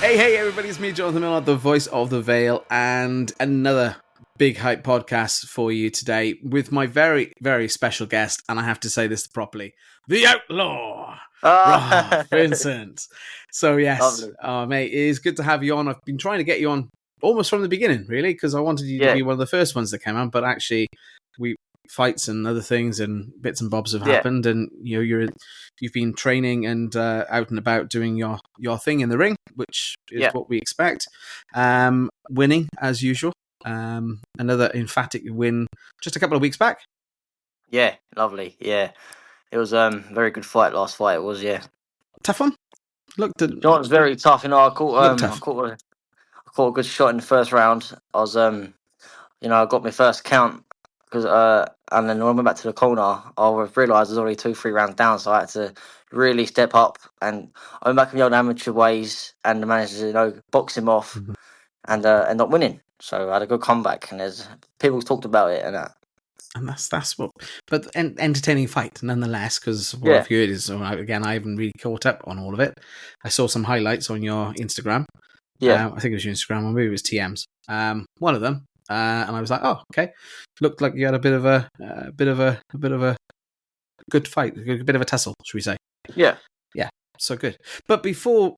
Hey, everybody, it's me, Jonathan Millard, the voice of the Vale, and another big hype podcast for you today with my very, very special guest, and I have to say this properly, the Outlaw, Rob Vincent. So, yes, mate, it is good to have you on. I've been trying to get you on almost from the beginning, really, because I wanted you to be one of the first ones that came on, but actually, fights and other things and bits and bobs have happened, and you've been training and out and about doing your thing in the ring, which is what we expect. Winning as usual. Another emphatic win just a couple of weeks back. Yeah, lovely. Yeah, it was very good fight. Last fight it was tough one. It was very tough. I caught a good shot in the first round. I was I got my first count because and then when I went back to the corner, I realised I was already 2-3 rounds down, so I had to really step up. And I went back in the old amateur ways and managed to box him off and end up winning. So I had a good comeback, and there's people talked about it and that. And that's what, but entertaining fight nonetheless. Because what I've heard is, again, I haven't really caught up on all of it. I saw some highlights on your Instagram. I think it was your Instagram, or maybe it was TM's. One of them, and I was like, oh, okay. Looked like you had a bit of a good fight, a bit of a tussle, should we say? Yeah. So good. But before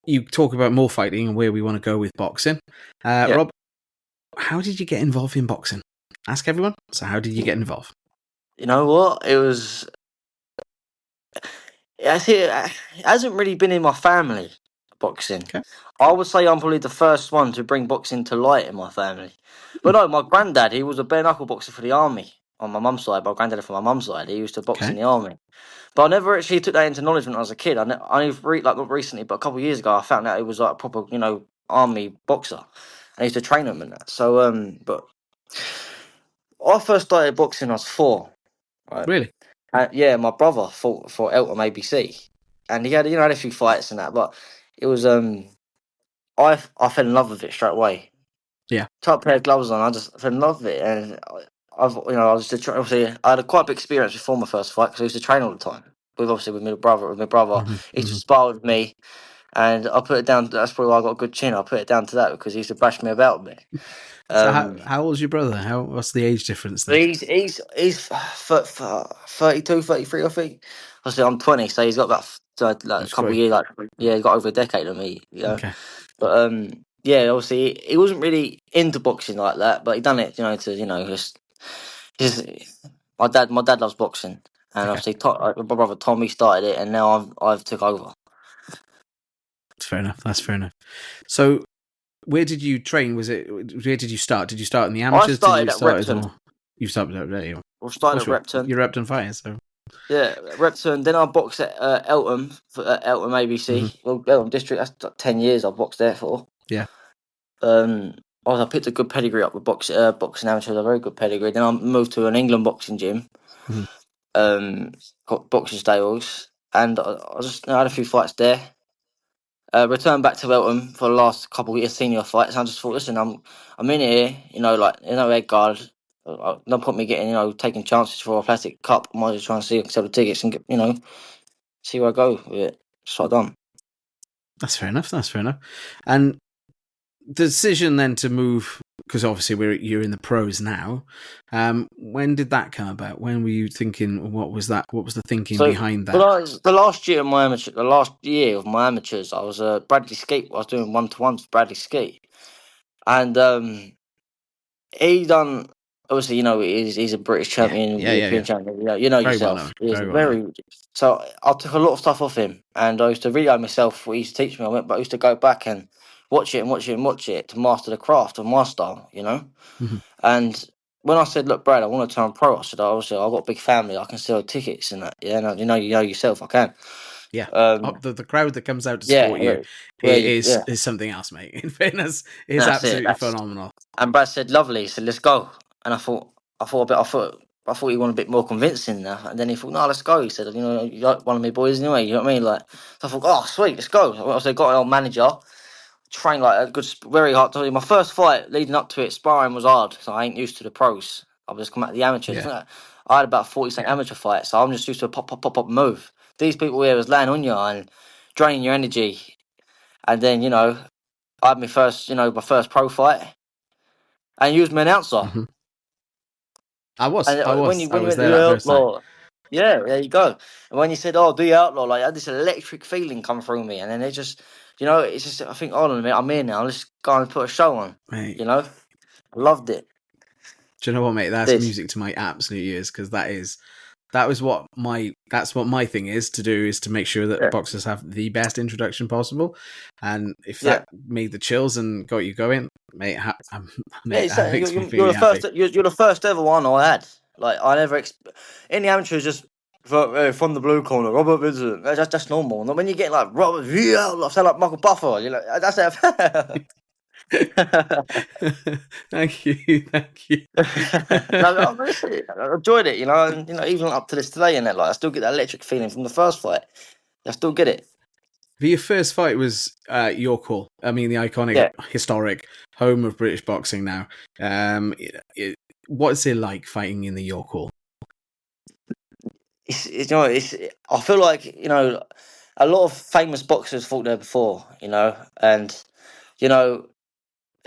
you talk about more fighting and where we want to go with boxing, Rob, how did you get involved in boxing? Ask everyone. So how did you get involved? You know what? It hasn't really been in my family, boxing. Okay. I would say I'm probably the first one to bring boxing to light in my family. But no, my granddad, he was a bare knuckle boxer for the army on my mum's side. My granddad from my mum's side, he used to box in the army. But I never actually took that into knowledge when I was a kid. Not recently, but a couple of years ago, I found out he was like a proper, army boxer. And I used to train him and that. So, but I first started boxing when I was 4. Right? Really? My brother fought for Outlaw ABC, and he had a few fights and that, but it was I fell in love with it straight away. Yeah. Took a pair of gloves on, I just fell in love with it, and I was obviously I had a quite big experience before my first fight because I used to train all the time with my brother. He used to spar with me, and I put it down. That's probably why I got a good chin. I put it down to that because he used to bash me about me. So how old's your brother? What's the age difference there? He's 32, 33, I think. Obviously, I'm 20, so he's got about a couple of years. He's got over a decade on me. Okay. But obviously, he wasn't really into boxing like that, but he done it, just my dad loves boxing, and obviously my brother Tommy started it, and now I've took over. That's fair enough. So, where did you train? Where did you start? Did you start in the amateurs? I started at Repton. You started at there. I started at Repton. You're Repton fighter, so. Yeah, Repton. Then I boxed at Eltham Eltham ABC. Mm-hmm. Well, Eltham District. That's like 10 years I've boxed there for. Yeah. I picked a good pedigree up with boxing amateurs. A very good pedigree. Then I moved to an England boxing gym. Got boxing styles, and I just had a few fights there. Returned back to Eltham for the last couple of years senior fights. And I just thought, listen, I'm in here. Head guard. No point me getting taking chances for a plastic cup. I might just try and sell the tickets and get see where I go with it. That's what I've done. That's fair enough. And the decision then to move, because obviously you're in the pros now. When did that come about? When were you thinking? What was that? What was the thinking behind that? The last year of my amateurs, I was Bradley Skeet. I was doing 1-to-1s with Bradley Skeet, and he done. Obviously, he's a British champion, European champion. You know very yourself. Well known. So I took a lot of stuff off him, and I used to video myself what he used to teach me. But I used to go back and watch it to master the craft of my style. Mm-hmm. And when I said, "Look, Brad, I want to turn pro," I said, "Obviously, I've got a big family. I can sell tickets and that. Yeah, you know yourself. I can." Yeah, the crowd that comes out to support you is something else, mate. In fairness, it's absolutely phenomenal. And Brad said, "Lovely." He said, "Let's go." And I thought he wanted a bit more convincing now. And then he thought, "No, let's go." He said, "You're like one of my boys anyway." You know what I mean? So I thought, "Oh, sweet, let's go." So I got an old manager, trained like a good, very hard. My first fight leading up to it, sparring was hard, so I ain't used to the pros. I've just come out of the amateurs. Yeah. I had about 40 amateur fights, so I'm just used to a pop move. These people here was laying on you and draining your energy. And then, I had my first pro fight, and you was my announcer. Mm-hmm. I was When you went there to the that first time. Outlaw, yeah, there you go. And when you said, "Oh, do you Outlaw," like I had this electric feeling come through me, and then it just, it's just I think, hold on a minute, I'm here now. Let's go and put a show on. Mate, I loved it. do you know what, mate? That's Did. music to my absolute ears, because that's what my thing is to do, is to make sure that Yeah. boxers have the best introduction possible. And if Yeah. that made the chills and got you going, mate, Yeah, that makes me you're really the happy. first. You're the first ever one I had. Like I never in the amateurs just from the blue corner, Robert Vincent. That's normal. And when you get like Robert, I sound like Michael Buffer. That's it. Thank you. No, honestly, I enjoyed it. And even up to this today, and that like I still get that electric feeling from the first fight. I still get it. But your first fight was York Hall. I mean, the iconic, Yeah. historic home of British boxing now. What's it like fighting in the York Hall? I feel like a lot of famous boxers fought there before, and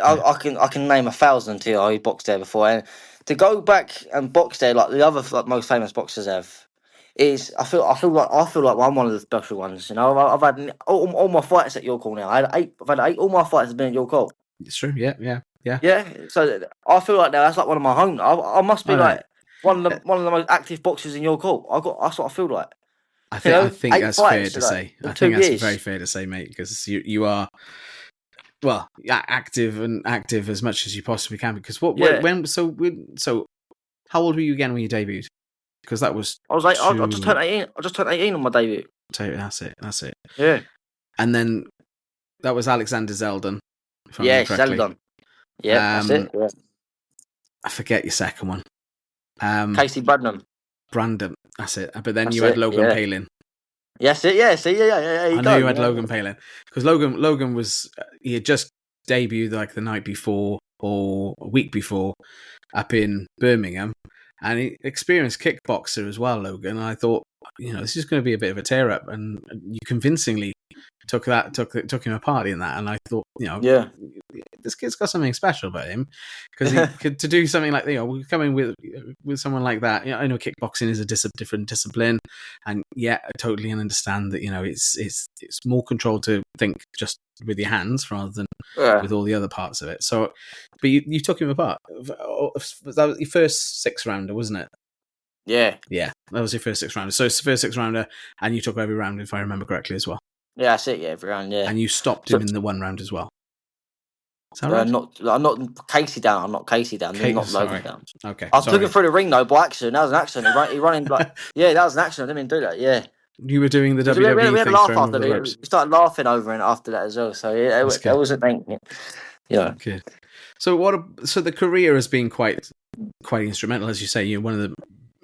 I can name 1,000 to you who boxed there before, and to go back and box there like the other most famous boxers have is I feel like I'm one of the special ones. I've had all my fights at York Hall now. I've had 8. All my fights have been at York Hall. It's true. Yeah. Yeah, so I feel like that's like one of my home. I must be All right. like one of the most active boxers in York Hall. That's what I feel like. I think 8 that's fair fights to like, say. in I 2 think that's years. very fair to say, mate, because you are, well, active as much as you possibly can. Because so how old were you again when you debuted? Because that was I was like, I just turned 18. I just turned 18 on my debut. That's it. Yeah. And then that was Alexander Zeldin, if I Yeah, remember correctly. Zeldin. Yeah, that's it. Yeah. I forget your second one. Casey Bradnam. Brandon, that's it. But then That's you had it, Logan yeah. Palin. Yes, it. Yeah, see, yeah. I know you had Logan Palin, because Logan was, he had just debuted like the night before or a week before up in Birmingham, and he experienced kickboxer as well, Logan. And I thought, this is going to be a bit of a tear up, and you convincingly took him apart in that. And I thought, Yeah. this kid's got something special about him, because he could, to do something like, we're coming with someone like that. I know kickboxing is a different discipline, and I totally understand that it's more controlled to think just with your hands rather than with all the other parts of it. So, but you took him apart. That was your first 6-rounder, wasn't it? Yeah, that was your first 6-rounder. So it's the first 6-rounder, and you took every round, if I remember correctly, as well. Yeah, that's it. Yeah, every round. Yeah, and you stopped him in the 1 round as well. Is that right? I'm not Casey down. I'm not Casey down. I'm not Logan down. Okay, I took him through the ring though by accident. That was an accident. He running like that was an accident. I didn't mean to do that. Yeah. You were doing the WWE we had thing, a laugh throwing after over the ropes. We started laughing over it after that as well. So that wasn't Good. So the career has been quite instrumental, as you say. You're one of the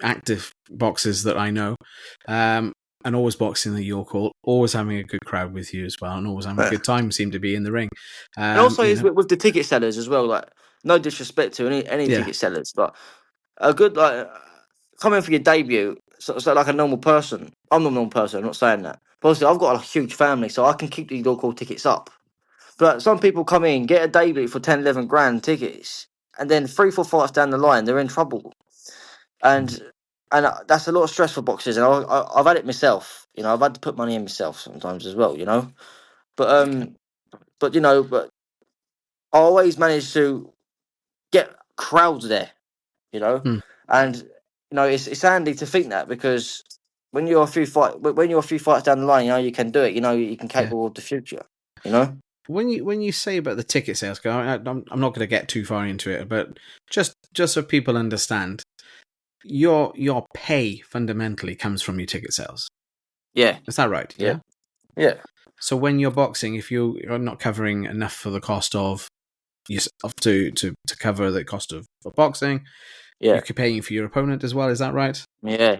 active boxers that I know, and always boxing the York Hall, always having a good crowd with you as well, and always having a good time. Seem to be in the ring, and also with the ticket sellers as well. Like, no disrespect to any ticket sellers, but a good coming for your debut. So like a normal person. I'm not a normal person. I'm not saying that. But obviously, I've got a huge family, so I can keep the York Hall tickets up. But some people come in, get a debut for 10, 11 grand tickets, and then 3, 4 fights down the line, they're in trouble. And that's a lot of stress for boxers. And I've had it myself. I've had to put money in myself sometimes as well. But I always manage to get crowds there. And it's handy to think that, because when you're a few fights down the line, you can do it. You can capable of the future. When you say about the ticket sales, I'm not going to get too far into it, but just so people understand, your pay fundamentally comes from your ticket sales. Yeah, is that right? Yeah. So when you're boxing, if you're not covering enough for the cost of yourself to cover the cost of boxing, you're paying for your opponent as well. Is that right? Yeah.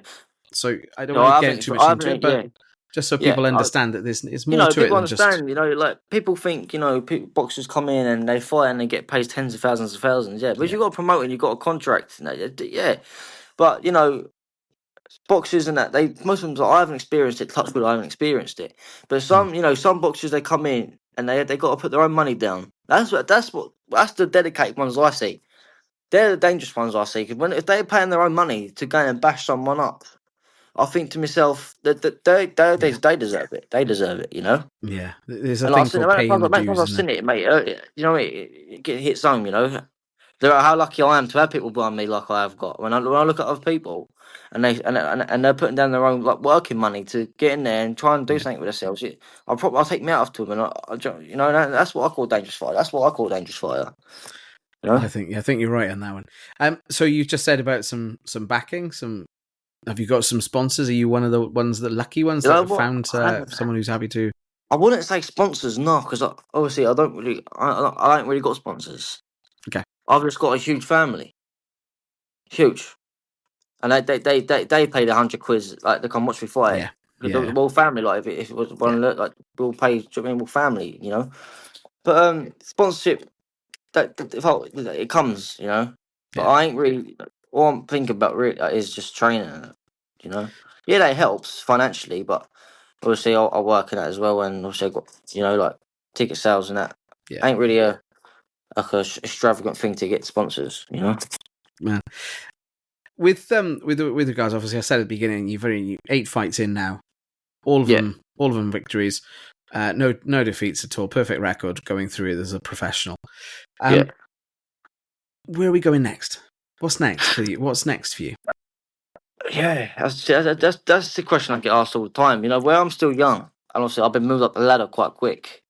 So I don't want to get too much into it, but just so people understand that there's more to it than understand, just... like people think, boxers come in and they fight and they get paid tens of thousands. Yeah, but you've got to promote and you've got a contract. But boxers and that, most of them, I haven't experienced it. Touch wood, I haven't experienced it. But some boxers, they come in and they got to put their own money down. That's the dedicated ones I see. They're the dangerous ones I see. Because if they're paying their own money to go and bash someone up, I think to myself that they deserve it. They deserve it, you know. Yeah, there's a And I've thing seen called it. paying the Many dues, times I've isn't there? seen it, mate. You know, it hits home. You know, how lucky I am to have people behind me like I have got. When I look at other people, and they're putting down their own like working money to get in there and try and do Yeah, something with themselves. I'll take me out of to them, and you know, that's what I call dangerous fire. That's what I call dangerous fire. You know? I think you're right on that one. So you just said about some backing. Have you got some sponsors? Are you one of the ones, the lucky ones You that know have what? found someone who's happy to? I wouldn't say sponsors, no, because obviously I don't really got sponsors. Okay. I've just got a huge family, huge, and they paid 100 quid like to come watch me fight. Yeah, The yeah, whole family, like if it was yeah, one, like we'll pay. Do you know what I mean? We'll family, you know. But sponsorship it comes, you know. But yeah, I ain't really. All I'm thinking about really is just training, you know. Yeah, that helps financially, but obviously I work in that as well, and obviously I got like ticket sales and that. yeah. Ain't really a like a extravagant thing to get sponsors, you know. Man, with regards, obviously, I said at the beginning, you've only 8 fights in now. All of Yeah, them victories. No defeats at all. Perfect record going through it as a professional. yeah, Where are we going next? What's next for you? What's next for you? yeah. That's the question I get asked all the time. You know, where I'm still young, and obviously I've been moved up the ladder quite quick.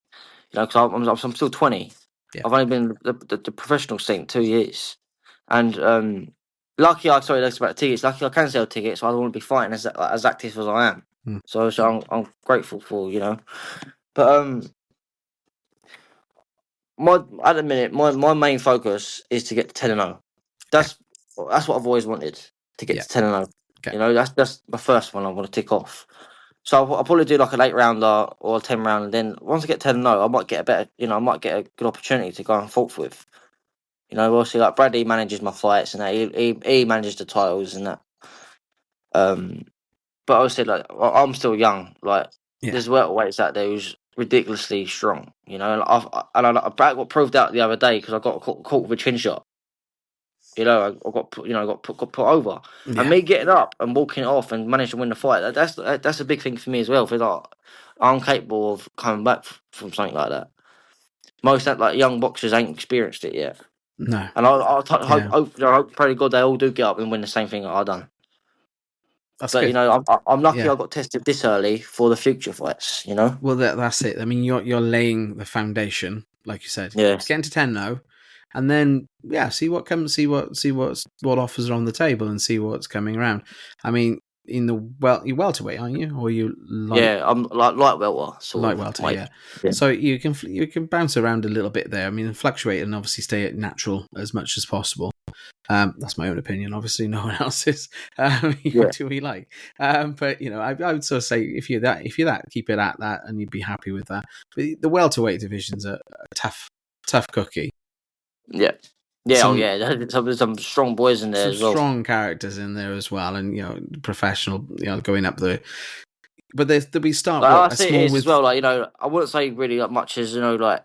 You know, because I'm still 20. Yeah, I've only been the professional scene 2 years, and sorry, that's about tickets. Lucky I can sell tickets, so I don't want to be fighting as active as I am. mm, So I'm grateful for but my at the minute my main focus is to get to 10-0. okay, That's what I've always wanted, to get yeah, to 10-0. okay, You know, that's the first one I want to tick off. So I'll probably do like an 8 rounder or a 10 round, and then once I get 10-0, I might get a better, I might get a good opportunity to go and forth with. You know, obviously like Bradley manages my fights and that he manages the titles and that. Um, but obviously like I'm still young. Like yeah, there's welterweights out there who's ridiculously strong. You know, and I got proved out the other day because I got caught with a chin shot. You know, I got got put over, and yeah. me getting up and walking it off and managing to win the fight. That's a big thing for me as well. For like, I'm capable of coming back from something like that. Most like young boxers ain't experienced it yet, No, and yeah, pray to God they all do get up and win the same thing that I done. that's But good. I'm lucky Yeah. I got tested this early for the future fights. You know. Well, that's it. I mean, you're laying the foundation, like you said. Yeah. Getting to 10 now, and then see what comes, what offers are on the table, and see what's coming around. I mean, you're welterweight, aren't you? Or you Yeah, I'm like light welter sort light of welter? weight. Yeah. Yeah. So you can bounce around a little bit there. I mean, fluctuate and obviously stay at natural as much as possible. That's my own opinion. Obviously, no one else's. You can Yeah. do what you like. But I would sort of say if you're that, keep it at that, and you'd be happy with that. But the welterweight division's a tough cookie. Yeah. Yeah. Oh Some yeah. There's some strong boys in there some as well. strong characters in there as well, and professional. Going up the. But we start Like I a see it small is as with well. Like I wouldn't say really like much as like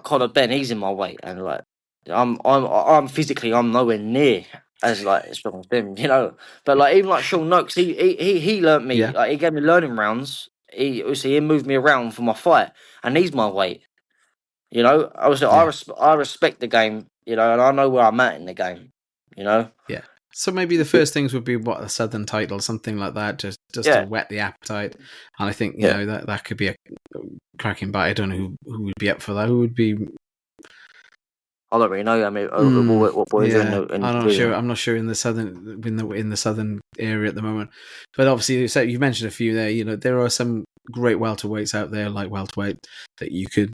Conor Ben. He's in my weight, and like I'm physically I'm nowhere near as strong as him. You know, but like even like Sean Noakes, he learnt me. yeah Like he gave me learning rounds. He moved me around for my fight, and he's my weight. You know, yeah. I respect the game. You know, and I know where I'm at in the game. You know. Yeah. So maybe the first things would be a Southern title, something like that, just to Yeah. whet the appetite. And I think Yeah. that could be a cracking bite. I don't know who would be up for that. Who would be? I don't really know. I mean, what boys are Yeah, in the I'm not sure. division? I'm not sure in the southern area at the moment. But obviously, you mentioned a few there. There are some great welterweights out there, like welterweight, that you could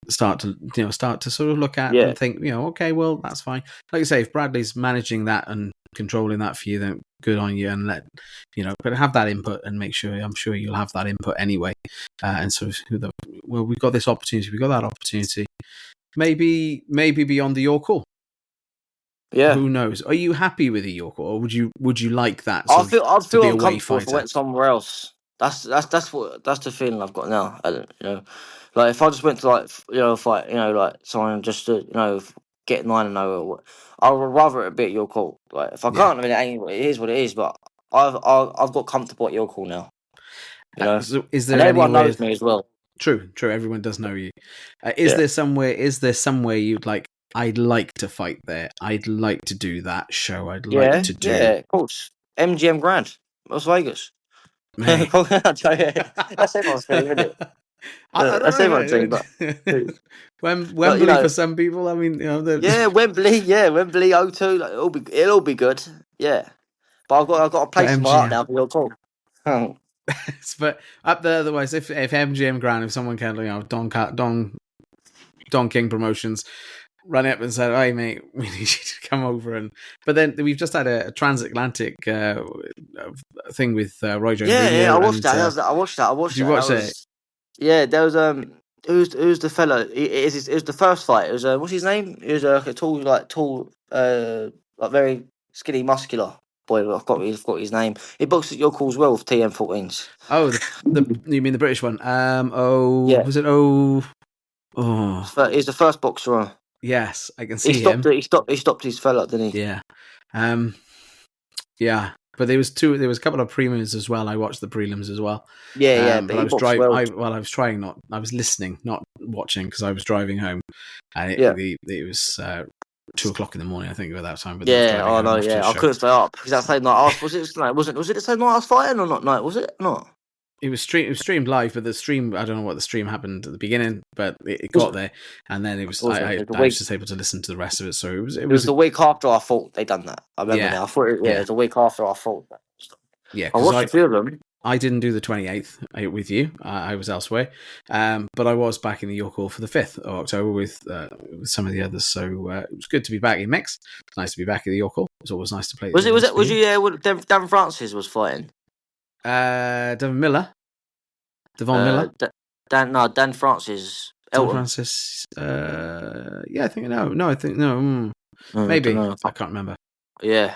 start to sort of look at Yeah. and think, okay, well, that's fine. Like you say, if Bradley's managing that and controlling that for you, then good on you, and but have that input and make sure. I'm sure you'll have that input anyway, and sort of we've got this opportunity, we've got that opportunity. Maybe beyond the York call. Yeah. Who knows? Are you happy with the York, or would you like that sort of I'd to feel be a away uncomfortable if I fighter? went somewhere else. That's the feeling I've got now. Like if I just went to like fight, like someone just to get 9-0, I would rather it be at your call. Like if I Yeah. can't, I mean, it is what it is. But I've got comfortable at your call now. So is And there everyone anywhere? knows me as well. True. Everyone does know you. Is Yeah. there somewhere? Is there somewhere you'd like? I'd like to fight there. I'd like to do that show. I'd like Yeah, to do. yeah, of course. MGM Grand, Las Vegas. Mate. That's everyone's dream, isn't it? I don't That's everyone's dream, but know. but Wembley for some people. I mean, yeah, Wembley, O2, like, it'll all be good. Yeah, but I've got a but place in my heart MGM. now for your call. But up there, otherwise, if MGM Grand, if someone can, Don King Promotions run up and said, "Hey, mate, we need you to come over." But then we've just had a transatlantic thing with Roy Jones Yeah, Radio. I watched And that. I watched that. did you watch That it? was there was who's the fella? It was the first fight. It was what's his name? It was a tall, like very skinny, muscular boy. I've got his name. He boxed at your calls well with TM14s. Oh, the you mean the British one? Yeah, Was it? Oh, he's the first boxer on. yes, I can He see stopped him. it. He stopped his fella, didn't he? Yeah, yeah. But there was a couple of prelims as well. I watched the prelims as well. Yeah, but But I he was boxed driving. well. I was trying not. I was listening, not watching, because I was driving home. And Yeah. it was 2:00 in the morning, I think, at that time. But I was Yeah, driving home after the I show. couldn't stay up because that same night I was it like was it the same night I was fighting or not? Night was it not? It was streamed live, but the stream, I don't know what the stream happened at the beginning, but it got there, and then it was I was just able to listen to the rest of it. So it was was the week after I thought they done that. I remember yeah, now. I thought it was the week after I thought that. yeah, I because watched a few of them. I didn't do the 28th with you. I was elsewhere, but I was back in the York Hall for the 5th of October with some of the others. So it was good to be back in mix. It's nice to be back in the York Hall. It's always nice to play. Was you Dan Francis was fighting? Devon Miller. Devon Miller. Dan Francis. Don Elton. Francis. Yeah, I think no. I think no. Maybe I can't remember. Yeah.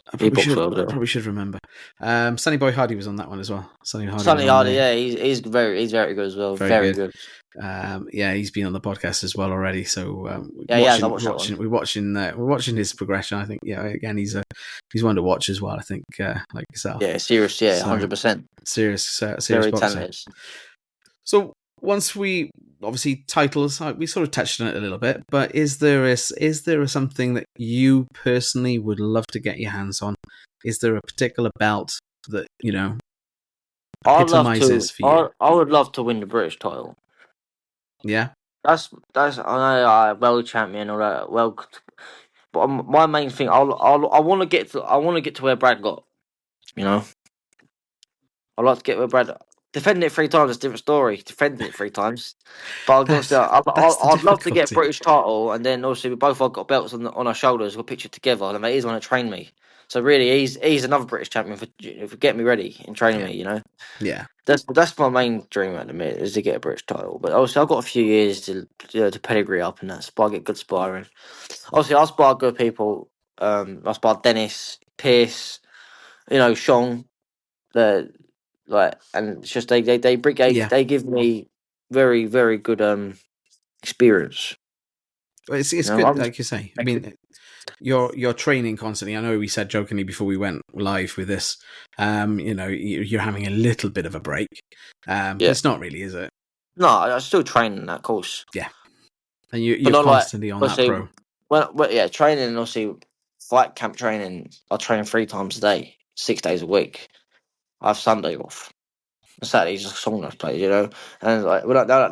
I probably should remember. Sonny Boy Hardy was on that one as well. Sonny Hardy, yeah, he's very good as well. Very good. Yeah, he's been on the podcast as well already. So we're watching his progression. I think again he's one to watch as well. I think like yourself. Yeah, serious. Yeah, 100%. Serious Very boxer. talented. So once we obviously titles, we sort of touched on it a little bit, but is there something that you personally would love to get your hands on? Is there a particular belt that epitomizes for you? I would love to win the British title. Yeah, that's I know world champion or that but my main thing I want to get to where Brad got. I'd like to get where Brad. Defending it 3 times is a different story. Defending it 3 times, but I'd love to get British title, and then obviously we both got belts on our shoulders. We're pictured together, and he's one to train me. So really, he's another British champion for getting me ready and training me. Yeah, that's my main dream at the minute is to get a British title. But obviously, I've got a few years to pedigree up and that. Get good sparring. Obviously, I spar good people. I spar Dennis, Pierce, Sean. And it's just they give me very, very good experience. Well, it's good, like you say. I mean, you're training constantly. I know we said jokingly before we went live with this. You're having a little bit of a break. It's not really, is it? No, I'm still training that course. Yeah, and you're constantly on that pro. Well, training and obviously fight camp training. I train 3 times a day, 6 days a week. I have Sunday off. Saturday's a sauna place, and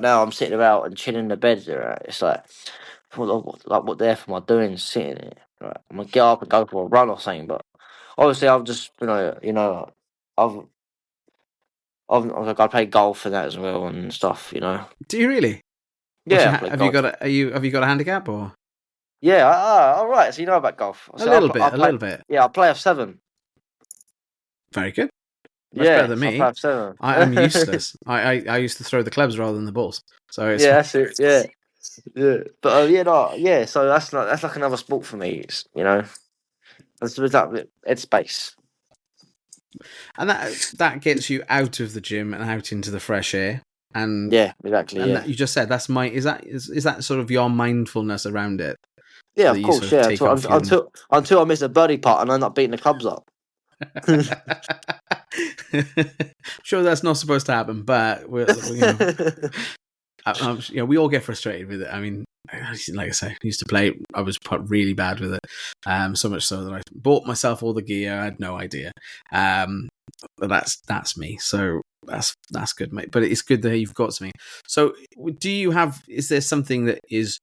now I'm sitting about and chilling in the bed. Right? It's like what the F am I doing sitting here? Right? I'm gonna get up and go for a run or something. But obviously, I've just I've got to play golf and that as well and stuff. Do you really? Yeah. Have you got a handicap or? Yeah. All right. So you know about golf? A little bit. Yeah, I play F7. Very good. Much better than me. I'm useless. I used to throw the clubs rather than the balls. So it's that's it. Yeah. But So that's like another sport for me. It's that's that headspace. And that gets you out of the gym and out into the fresh air. And Yeah, exactly. that, you just said that's is that sort of your mindfulness around it, Yeah, that of you sort course. of Yeah, take off your until I miss a birdie putt and I end up beating the clubs up. Sure, that's not supposed to happen, but we all get frustrated with it. I mean, like I say, I used to play. I was really bad with it, so much so that I bought myself all the gear. I had no idea. But that's me. So that's good, mate. But it's good that you've got something. So, do you have? Is there something that is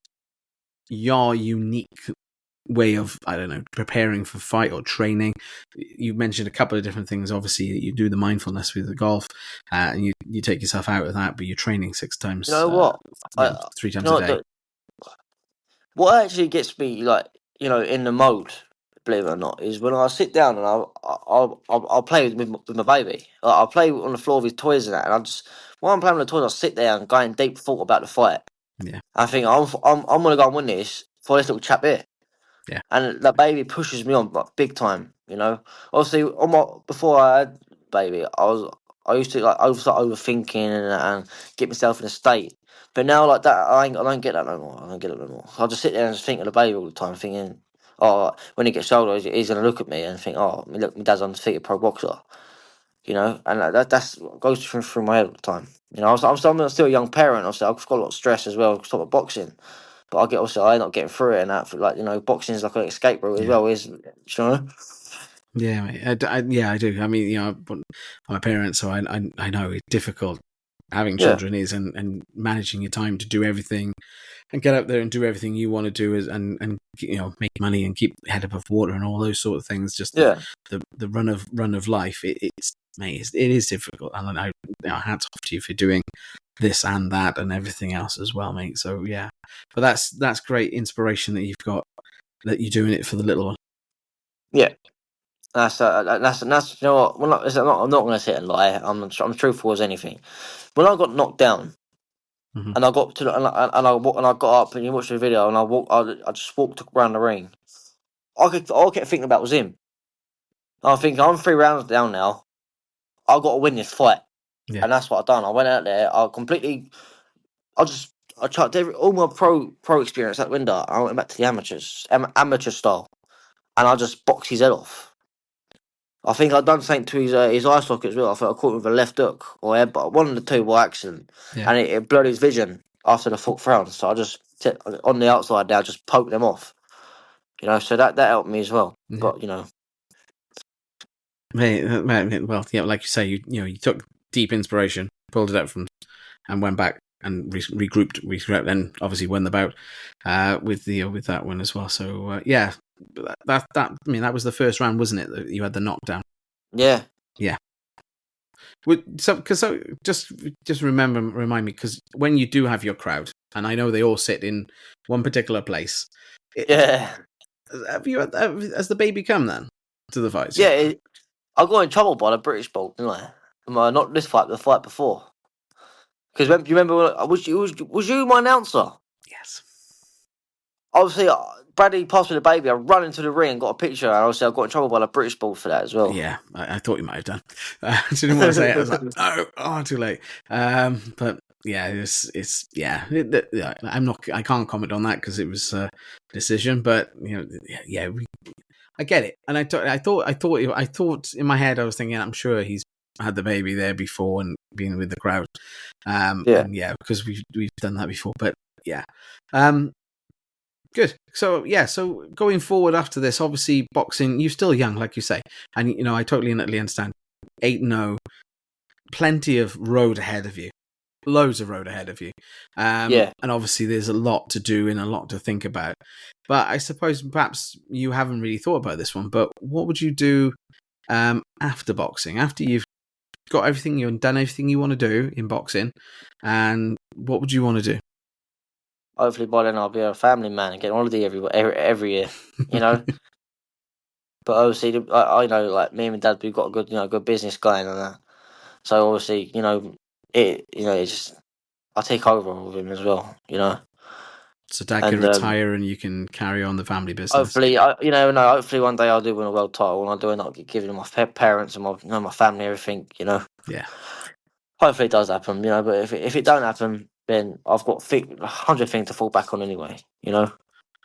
your unique way of, I don't know, preparing for fight or training? You mentioned a couple of different things. Obviously, you do the mindfulness with the golf, and you take yourself out of that, but you're training 6 You times, know what? 3 You times know a what? day. What actually gets me, like, in the mode, believe it or not, is when I sit down and I'll play with my baby. Like, I'll play on the floor with his toys and that, and while I'm playing with the toys, I'll sit there and go in deep thought about the fight. Yeah, I think I'm gonna go and win this for this little chap here. yeah, And the baby pushes me on, like, big time. Obviously, before I had baby, I used to like start overthinking and get myself in a state. But now, like that, I don't get that no more. I don't get it no more. I just sit there and just think of the baby all the time, thinking, oh, when he gets older, he's gonna look at me and think, oh, look, my dad's undefeated pro boxer. And that's what goes through my head all the time. I'm still a young parent. Obviously, I've got a lot of stress as well because of boxing. But I end up getting through it, and that, like, boxing is like an escape route as yeah. well, is. Yeah, mate. I do. I mean, I'm a parent, so I know it's difficult having Yeah, children is, and managing your time to do everything and get out there and do everything you want to do, and make money and keep head above water and all those sort of things. Just yeah, the run of life. It's mate, it is difficult, and hats off to you for doing this and that and everything else as well, mate. So yeah, but that's great inspiration that you've got, that you're doing it for the little one. yeah. That's you know what. I'm not going to sit and lie. I'm truthful as anything. When I got knocked down Mm-hmm. and I got to the, and I got up and you watched the video and I just walked around the ring. All I kept thinking about was him. I think I'm 3 rounds down now. I got to win this fight, Yeah, and that's what I done. I went out there. I chucked all my pro experience out the window. I went back to the amateurs, amateur style, and I just boxed his head off. I think I'd done something to his eye socket as well. I think I caught him with a left hook or headbutt, one of the two by accident, yeah, and it blurred his vision after the 4th round. So I just on the outside now, just poked them off. So that helped me as well. yeah. But Well, yeah, like you say, you took deep inspiration, pulled it out from, and went back and regrouped, and obviously won the bout with that one as well. So yeah, that I mean, that was the first round, wasn't it? That you had the knockdown. yeah, Yeah. So just remind me, because when you do have your crowd, and I know they all sit in one particular place. yeah, Has the baby come then to the fights? yeah. I got in trouble by the British Bolt, didn't I? Not this fight, but the fight before. Because do you remember was you my announcer? Yes. Obviously, Bradley passed me the baby. I run into the ring and got a picture. And obviously, I got in trouble by the British Ball for that as well. Yeah, I thought you might have done. I didn't want to say it. I was like, too late. But yeah, I can't comment on that because it was a decision. But I get it. And I thought in my head, I was thinking, I'm sure he's had the baby there before and been with the crowd. Yeah. And yeah, because we've done that before. But yeah, good. So yeah, so going forward after this, obviously boxing, you're still young, like you say, and I totally understand. 8-0, plenty of road ahead of you, loads of road ahead of you, Yeah. and obviously there's a lot to do and a lot to think about. But I suppose perhaps you haven't really thought about this one. But what would you do after boxing, after you've got everything, you've done everything you want to do in boxing, and what would you want to do? Hopefully by then I'll be a family man and get on holiday every year. But obviously, I know, like, me and my dad, we've got a good business going and that. So obviously, it's just I take over with him as well. So Dad can And retire, and you can carry on the family business. hopefully, hopefully one day I'll do win a world title, and I'll do it. I'll give it to my parents and my family, everything. Yeah. Hopefully it does happen. But if it don't happen, then I've got 100 things to fall back on anyway. Well,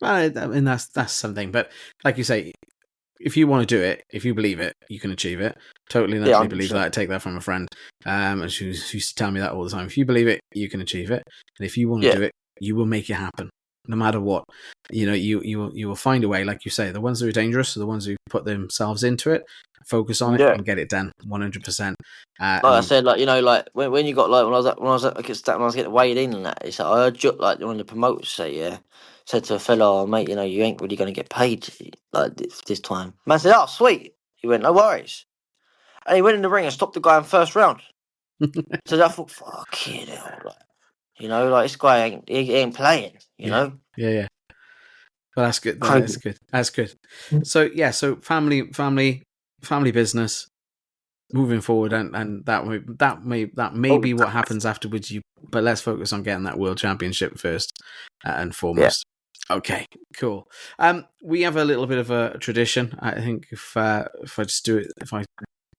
I mean that's something. But like you say, if you want to do it, if you believe it, you can achieve it. Totally and utterly believe that. I take that from a friend. And she used to tell me that all the time. If you believe it, you can achieve it. And if you want to do it, you will make it happen. No matter what. You will find a way, like you say. The ones that are dangerous are the ones who put themselves into it, focus on it, and get it done 100%. Like I said, when you got when I was getting weighed in and that, it's like I heard one of the promoters said to a fellow, "Oh, mate, you ain't really going to get paid like this time." Man said, "Oh, sweet." He went, "No worries," and he went in the ring and stopped the guy in first round. So I thought, "Fucking hell!" This guy ain't playing. Yeah. Well, that's good. That's good. So so family business moving forward, and that may be what happens afterwards. But let's focus on getting that world championship first and foremost. Yeah. Okay, cool. We have a little bit of a tradition. I think if I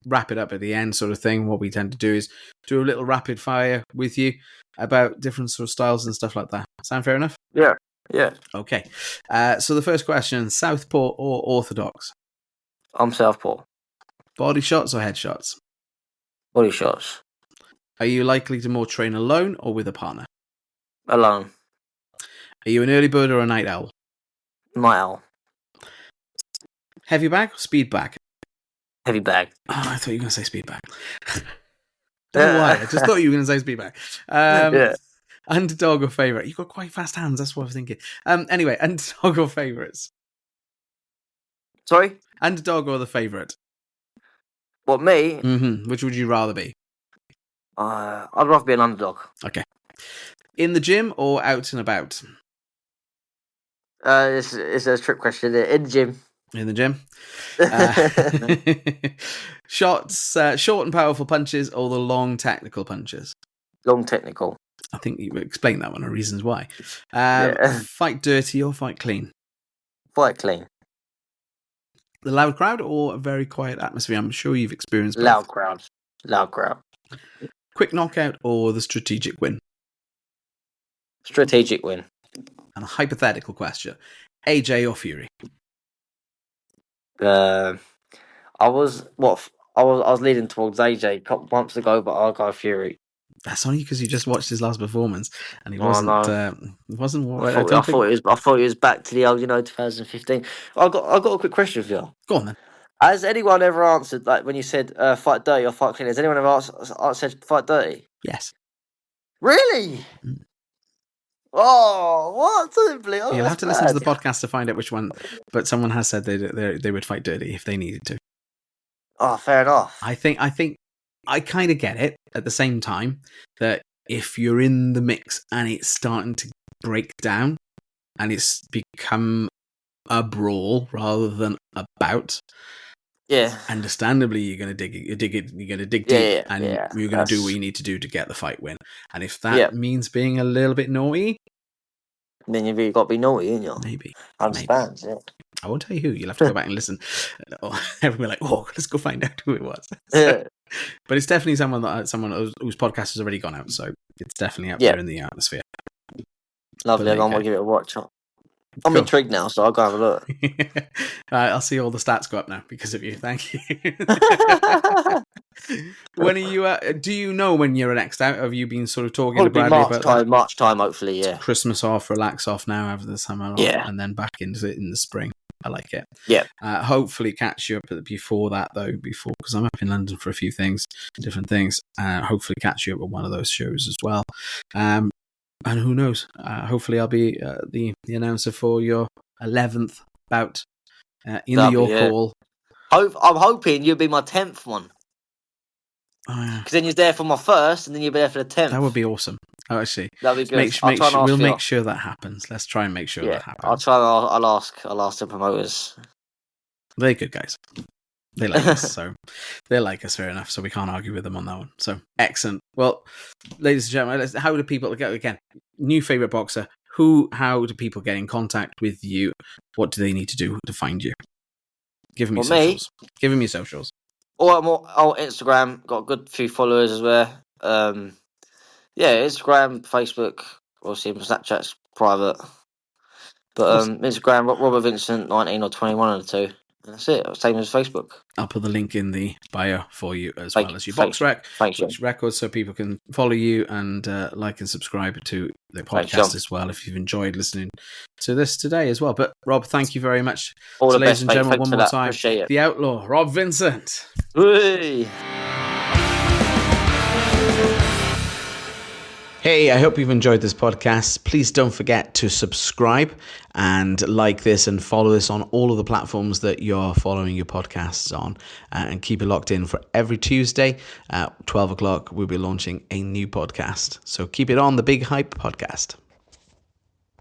wrap it up at the end, sort of thing, what we tend to do is do a little rapid fire with you about different sort of styles and stuff like that. Sound fair enough? Yeah. Yeah. Okay. So the first question: Southpaw or orthodox? I'm Southpaw. Body shots or head shots? Body shots. Are you likely to more train alone or with a partner? Alone. Are you an early bird or a night owl? Night owl. Heavy bag or speed bag? Heavy bag. Oh, I thought you were going to say speed bag. Don't know why. I just thought you were going to say speed bag. Underdog or favourite? You've got quite fast hands. That's what I was thinking. Anyway, underdog or favourites? Sorry? Underdog or the favourite? What, me? Mm-hmm. Which would you rather be? I'd rather be an underdog. Okay. In the gym or out and about? It's a trick question. In the gym. In the gym. Shots, short and powerful punches or the long technical punches? Long technical. I think you explained that one or reasons why. Fight dirty or fight clean? Fight clean. The loud crowd or a very quiet atmosphere? I'm sure you've experienced both. Loud crowd. Quick knockout or the strategic win? Strategic win. And a hypothetical question: AJ or Fury? I was leading towards AJ a couple months ago, but I'll go Fury. That's only because you just watched his last performance, and he wasn't. Wasn't what I thought he was back to the old, 2015. I got a quick question for you. Go on then. Has anyone ever answered, like when you said fight dirty or fight clean? Has anyone ever said fight dirty? Yes. Really? Mm. Oh, what? You'll have to listen to the podcast to find out which one. But someone has said they would fight dirty if they needed to. Oh, fair enough. I think I kind of get it at the same time that if you're in the mix and it's starting to break down and it's become a brawl rather than a bout. Yeah. Understandably, you're going to dig deep, and you're going to do what you need to do to get the fight win. And if that means being a little bit naughty, then you've really got to be naughty, ain't you? Maybe. I understand. Yeah. I won't tell you who. You'll have to go back and listen. Everyone like, let's go find out who it was. But it's definitely someone whose podcast has already gone out, so it's definitely out there in the atmosphere. Lovely. I'm gonna give it a watch. I'm intrigued now, so I'll go have a look. I'll see all the stats go up now because of you. Thank you. When are you? Do you know when you're next out? Have you been sort of talking to Bradley about that? March time, hopefully. Yeah. Christmas off, relax off now after the summer off, and then back into it in the spring. I like it. Yeah. Hopefully catch you up before that though. Because I'm up in London for a few things, different things. Hopefully catch you up at one of those shows as well. And who knows? Hopefully, I'll be the announcer for your 11th bout in the York Hall. I'm hoping you'll be my 10th one. Because then you're there for my first, and then you'll be there for the 10th. That would be awesome. Oh, actually, that'd be good. We'll make sure that happens. Let's try and make sure that happens. I'll ask the promoters. They're good guys. They like us, so they like us, fair enough. So we can't argue with them on that one. So excellent. Well, ladies and gentlemen, how do people get again? New favorite boxer? how do people get in contact with you? What do they need to do to find you? Give me Well, socials. Give me socials. Or I'm on Instagram. Got a good few followers as well. Instagram, Facebook, obviously Snapchat's private. But Awesome. Instagram, Robert Vincent, 19 or 21 of the two. And that's it. Same as Facebook. I'll put the link in the bio for you as Thank well you. as your Thanks, box rec, Thanks, John. which records, so people can follow you and like and subscribe to the Thanks, podcast John. as well if you've enjoyed listening to this today as well. But Rob, thank you very much. All the Ladies best, and mate. gentlemen, Thanks one for more that. time, Appreciate it. the Outlaw, Rob Vincent. Whee! Hey, I hope you've enjoyed this podcast. Please don't forget to subscribe and like this and follow this on all of the platforms that you're following your podcasts on, and keep it locked in for every Tuesday at 12 o'clock. We'll be launching a new podcast. So keep it on the Big Hype Podcast.